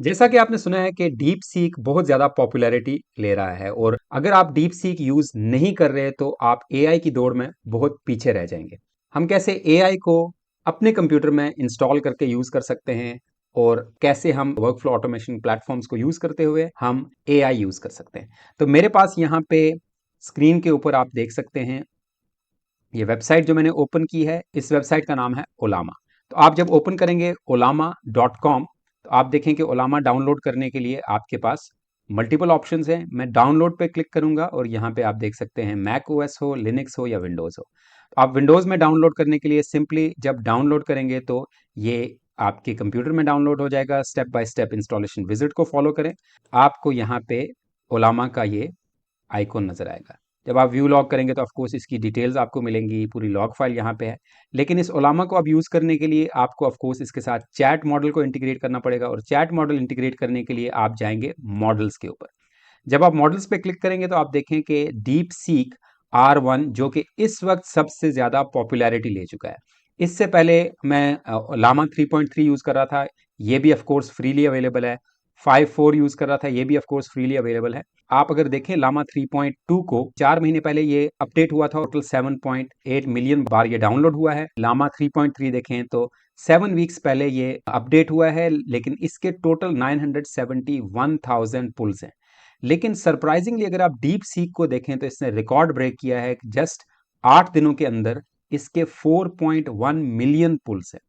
जैसा कि आपने सुना है कि डीप सीक बहुत ज़्यादा पॉपुलैरिटी ले रहा है, और अगर आप डीप सीक यूज़ नहीं कर रहे तो आप एआई की दौड़ में बहुत पीछे रह जाएंगे। हम कैसे एआई को अपने कंप्यूटर में इंस्टॉल करके यूज़ कर सकते हैं, और कैसे हम वर्कफ्लो ऑटोमेशन प्लेटफॉर्म्स को यूज़ करते हुए हम एआई यूज़ कर सकते हैं। तो मेरे पास यहाँ पे स्क्रीन के ऊपर आप देख सकते हैं, ये वेबसाइट जो मैंने ओपन की है, इस वेबसाइट का नाम है ओलामा। तो आप जब ओपन करेंगे olama.com, तो आप देखें कि ओलामा डाउनलोड करने के लिए आपके पास मल्टीपल ऑप्शंस हैं। मैं डाउनलोड पे क्लिक करूंगा और यहाँ पे आप देख सकते हैं मैक ओएस हो, लिनक्स हो या विंडोज़ हो। तो आप विंडोज़ में डाउनलोड करने के लिए सिंपली जब डाउनलोड करेंगे तो ये आपके कंप्यूटर में डाउनलोड हो जाएगा। Step by step installation visit को फॉलो करें, आपको यहाँ पे ओलामा का ये आइकॉन नजर आएगा। जब आप व्यू लॉग करेंगे तो ऑफ कोर्स इसकी डिटेल्स आपको मिलेंगी, पूरी लॉग फाइल यहाँ पे है। लेकिन इस ओलामा को आप यूज़ करने के लिए आपको ऑफ कोर्स इसके साथ चैट मॉडल को इंटीग्रेट करना पड़ेगा, और चैट मॉडल इंटीग्रेट करने के लिए आप जाएंगे मॉडल्स के ऊपर। जब आप मॉडल्स पे क्लिक करेंगे तो आप देखें कि डीप सीक R1 जो कि इस वक्त सबसे ज़्यादा पॉपुलैरिटी ले चुका है। इससे पहले मैं लामा 3.3 यूज़ कर रहा था, ये भी ऑफ कोर्स फ्रीली अवेलेबल है। 5.4 यूज़ कर रहा था, ये भी ऑफ कोर्स फ्रीली अवेलेबल है। आप अगर देखें लामा 3.2 को 4 महीने पहले ये अपडेट हुआ था, टोटल 7.8 मिलियन बार ये डाउनलोड हुआ है। लामा 3.3 देखें तो 7 वीक्स पहले ये अपडेट हुआ है, लेकिन इसके टोटल 971,000 पुल्स हैं। लेकिन सरप्राइजिंगली अगर आप डीप सीक को देखें तो इसने रिकॉर्ड ब्रेक किया है। जस्ट 8 दिनों के अंदर इसके 4.1 मिलियन पुल्स हैं,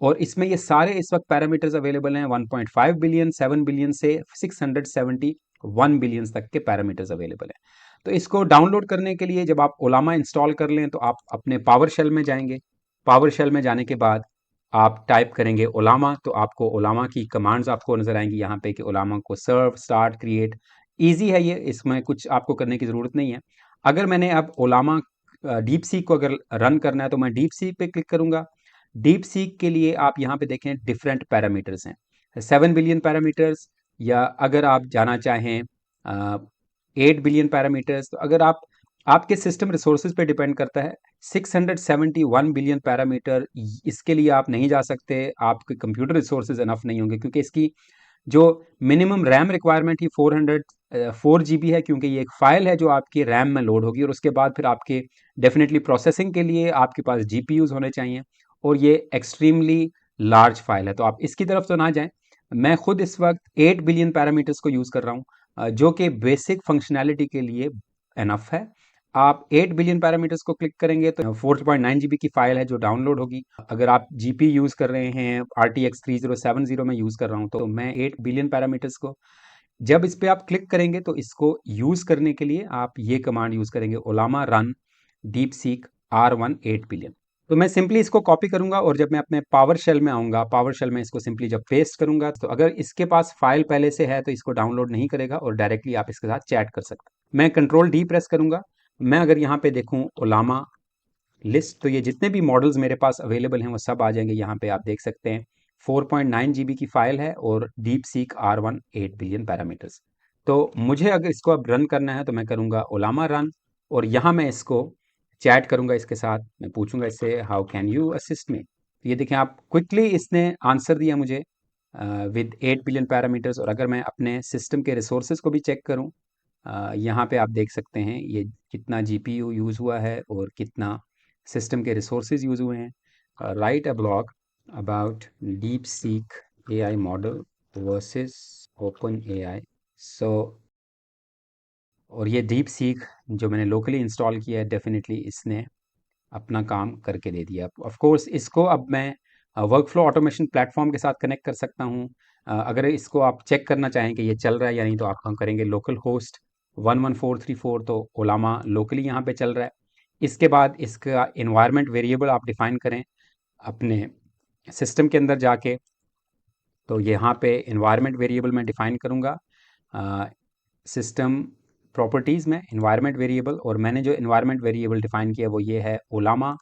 और इसमें ये सारे इस वक्त पैरामीटर्स अवेलेबल हैं। 1.5 बिलियन, 7 बिलियन से 671 बिलियन तक के पैरामीटर्स अवेलेबल हैं। तो इसको डाउनलोड करने के लिए जब आप ओलामा इंस्टॉल कर लें तो आप अपने पावर शेल में जाएंगे। पावर शेल में जाने के बाद आप टाइप करेंगे ओलामा, तो आपको ओलामा की कमांड्स आपको नजर आएंगी यहाँ पे कि ओलामा को सर्व, स्टार्ट, क्रिएट। ईजी है ये, इसमें कुछ आपको करने की ज़रूरत नहीं है। अगर मैंने अब ओलामा डीप सीक को अगर रन करना है तो मैं डीप सीक पे क्लिक करूंगा। डीप सीक के लिए आप यहाँ पे देखें डिफरेंट पैरामीटर्स हैं, 7 बिलियन पैरामीटर्स, या अगर आप जाना चाहें 8 बिलियन पैरामीटर्स। तो अगर आप आपके सिस्टम रिसोर्सेज पे डिपेंड करता है। 671 बिलियन पैरामीटर, इसके लिए आप नहीं जा सकते, आपके कंप्यूटर रिसोर्सेज इनफ नहीं होंगे, क्योंकि इसकी जो मिनिमम रैम रिक्वायरमेंट ही 4 GB है, क्योंकि ये एक फाइल है जो आपकी रैम में लोड होगी, और उसके बाद फिर आपके डेफिनेटली प्रोसेसिंग के लिए आपके पास GPUs होने चाहिए, और ये एक्सट्रीमली लार्ज फाइल है। तो आप इसकी तरफ तो ना जाएं। मैं खुद इस वक्त 8 बिलियन पैरामीटर्स को यूज़ कर रहा हूँ, जो कि बेसिक फंक्शनैलिटी के लिए एनफ है। आप 8 बिलियन पैरामीटर्स को क्लिक करेंगे तो 4.9 GB की फाइल है जो डाउनलोड होगी। अगर आप GP यूज़ कर रहे हैं, RTX 3070 में यूज़ कर रहा हूँ, तो मैं 8 बिलियन पैरामीटर्स को जब इस पे आप क्लिक करेंगे तो इसको यूज़ करने के लिए आप ये कमांड यूज़ करेंगे, Ollama run DeepSeek R1 8 billion. तो मैं सिंपली इसको कॉपी करूंगा, और जब मैं अपने पावर शेल में आऊंगा, पावर शेल में इसको सिंपली जब पेस्ट करूंगा, तो अगर इसके पास फाइल पहले से है तो इसको डाउनलोड नहीं करेगा, और डायरेक्टली आप इसके साथ चैट कर सकते हैं। मैं कंट्रोल D प्रेस करूंगा। मैं अगर यहाँ पे देखूं ओलामा लिस्ट, तो ये जितने भी मॉडल्स मेरे पास अवेलेबल हैं वो सब आ जाएंगे। यहाँ पे आप देख सकते हैं 4.9 GB की फाइल है, और deep seek R1 8 billion parameters. तो मुझे अगर इसको अब रन करना है तो मैं करूँगा ओलामा रन, और यहाँ मैं इसको चैट करूँगा इसके साथ। मैं पूछूंगा इससे हाउ कैन यू असिस्ट मी। तो ये देखें आप, क्विकली इसने आंसर दिया मुझे विद 8 बिलियन पैरामीटर्स। और अगर मैं अपने सिस्टम के रिसोर्सेज को भी चेक करूँ, यहाँ पे आप देख सकते हैं ये कितना GPU यूज़ हुआ है और कितना सिस्टम के रिसोर्सेज यूज़ हुए हैं। Right a blog about deep seek AI model versus open AI। सो, और ये डीप सीक जो मैंने लोकली इंस्टॉल किया है, डेफिनेटली इसने अपना काम करके दे दिया। ऑफ कोर्स इसको अब मैं वर्कफ्लो ऑटोमेशन प्लेटफॉर्म के साथ कनेक्ट कर सकता हूँ। अगर इसको आप चेक करना चाहें कि ये चल रहा है या नहीं, तो आप हम करेंगे लोकल होस्ट 11434, तो ओलामा लोकली यहाँ पे चल रहा है। इसके बाद इसका इन्वायरमेंट वेरिएबल आप डिफाइन करें अपने सिस्टम के अंदर जाके। तो यहाँ पे इन्वायरमेंट वेरिएबल मैं डिफाइन करूँगा सिस्टम प्रॉपर्टीज़ में इन्वायरमेंट वेरिएबल, और मैंने जो इन्वायरमेंट वेरिएबल डिफाइन किया वो ये है ओलामा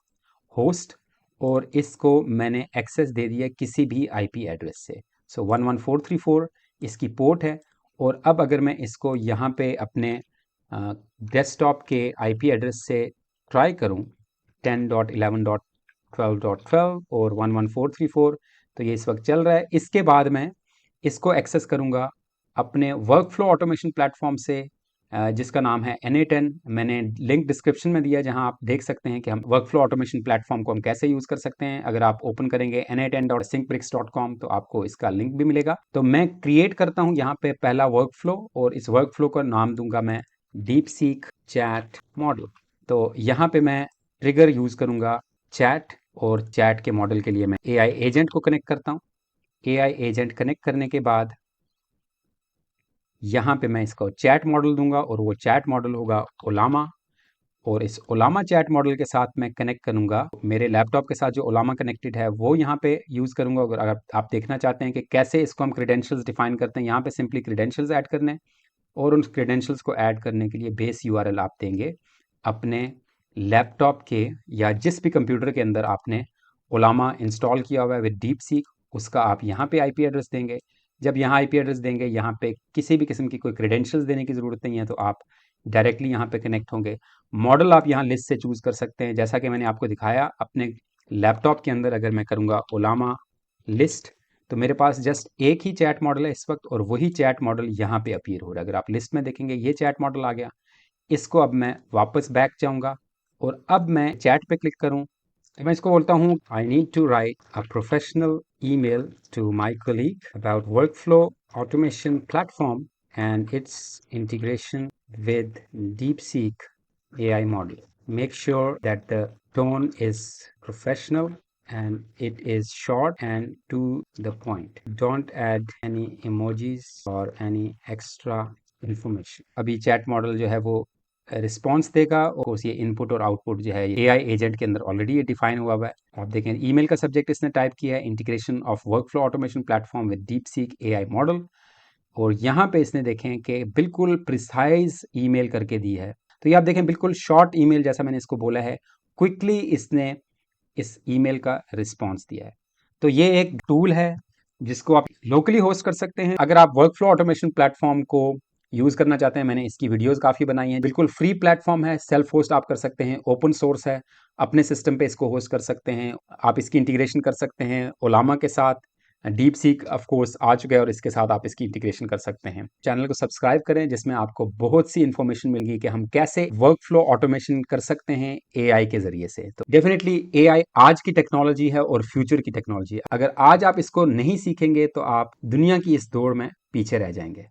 होस्ट, और इसको मैंने एक्सेस दे दिया किसी भी IP एड्रेस से। सो 11434 इसकी पोर्ट है। और अब अगर मैं इसको यहाँ पे अपने डेस्कटॉप के IP एड्रेस से ट्राई करूँ 10.11.12.12 और 11434, तो ये इस वक्त चल रहा है। इसके बाद मैं इसको एक्सेस करूँगा अपने वर्क फ्लो ऑटोमेशन प्लेटफॉर्म से, जिसका नाम है Na10। मैंने लिंक डिस्क्रिप्शन में दिया है, जहां आप देख सकते हैं कि हम वर्क फ्लो ऑटोमेशन प्लेटफॉर्म को हम कैसे यूज़ कर सकते हैं। अगर आप ओपन करेंगे na10.syncbricks.com तो आपको इसका लिंक भी मिलेगा। तो मैं क्रिएट करता हूं यहाँ पे पहला वर्क फ्लो, और इस वर्क फ्लो का नाम दूंगा मैं डीप सीक चैट मॉडल। तो यहाँ पे मैं ट्रिगर यूज़ करूँगा चैट, और चैट के मॉडल के लिए मैं AI एजेंट को कनेक्ट करता हूँ। AI एजेंट कनेक्ट करने के बाद यहाँ पे मैं इसको चैट मॉडल दूंगा, और वो चैट मॉडल होगा ओलामा। और इस ओलामा चैट मॉडल के साथ मैं कनेक्ट करूंगा मेरे लैपटॉप के साथ, जो ओलामा कनेक्टेड है वो यहाँ पे यूज़ करूंगा। अगर आप देखना चाहते हैं कि कैसे इसको हम क्रेडेंशियल्स डिफाइन करते हैं, यहाँ पे सिंपली क्रेडेंशियल्स ऐड करने हैं, और उन क्रेडेंशियल्स को ऐड करने के लिए बेस URL आप देंगे अपने लैपटॉप के या जिस भी कंप्यूटर के अंदर आपने ओलामा इंस्टॉल किया हुआ है विद डीप सीक, उसका आप यहाँ पे IP एड्रेस देंगे। जब यहाँ IP एड्रेस देंगे, यहाँ पे किसी भी किस्म की कोई क्रेडेंशियल्स देने की ज़रूरत नहीं है, तो आप डायरेक्टली यहाँ पे कनेक्ट होंगे। मॉडल आप यहाँ लिस्ट से चूज़ कर सकते हैं, जैसा कि मैंने आपको दिखाया अपने लैपटॉप के अंदर। अगर मैं करूँगा ओलामा लिस्ट, तो मेरे पास जस्ट एक ही चैट मॉडल है इस वक्त, और वही चैट मॉडल यहाँ पे अपीयर हो रहा है। अगर आप लिस्ट में देखेंगे, ये चैट मॉडल आ गया। इसको अब मैं वापस बैक जाऊँगा, और अब मैं चैट पे क्लिक करूँ तो मैं इसको बोलता हूँ, I need to write a professional email to my colleague about workflow automation platform and its integration with DeepSeek AI model. Make sure that the tone is professional and it is short and to the point. Don't add any emojis or any extra information. अभी chat model जो है वो response देगा, और ये input और output जो है AI एजेंट के अंदर ऑलरेडी ये डिफाइन हुआ है। आप देखें, ईमेल का सब्जेक्ट इसने टाइप किया है integration of workflow automation platform with DeepSeek AI model, और यहाँ पे इसने देखें कि बिल्कुल प्रिसाइज ईमेल करके दी है। तो ये आप देखें, बिल्कुल शॉर्ट ईमेल जैसा मैंने इसको बोला है, क्विकली इसने इस ईमेल का रिस्पॉन्स दिया है। तो ये एक टूल है जिसको आप लोकली होस्ट कर सकते हैं। अगर आप वर्कफ्लो ऑटोमेशन प्लेटफॉर्म को यूज़ करना चाहते हैं, मैंने इसकी वीडियोस काफ़ी बनाई हैं। बिल्कुल फ्री प्लेटफॉर्म है, सेल्फ होस्ट आप कर सकते हैं, ओपन सोर्स है, अपने सिस्टम पे इसको होस्ट कर सकते हैं। आप इसकी इंटीग्रेशन कर सकते हैं ओलामा के साथ। डीप सीक ऑफ कोर्स आ चुका है, और इसके साथ आप इसकी इंटीग्रेशन कर सकते हैं। चैनल को सब्सक्राइब करें, जिसमें आपको बहुत सी इन्फॉर्मेशन मिलेगी कि हम कैसे वर्क फ्लो ऑटोमेशन कर सकते हैं AI के जरिए से। तो डेफिनेटली AI आज की टेक्नोलॉजी है और फ्यूचर की टेक्नोलॉजी है। अगर आज आप इसको नहीं सीखेंगे तो आप दुनिया की इस दौड़ में पीछे रह जाएंगे।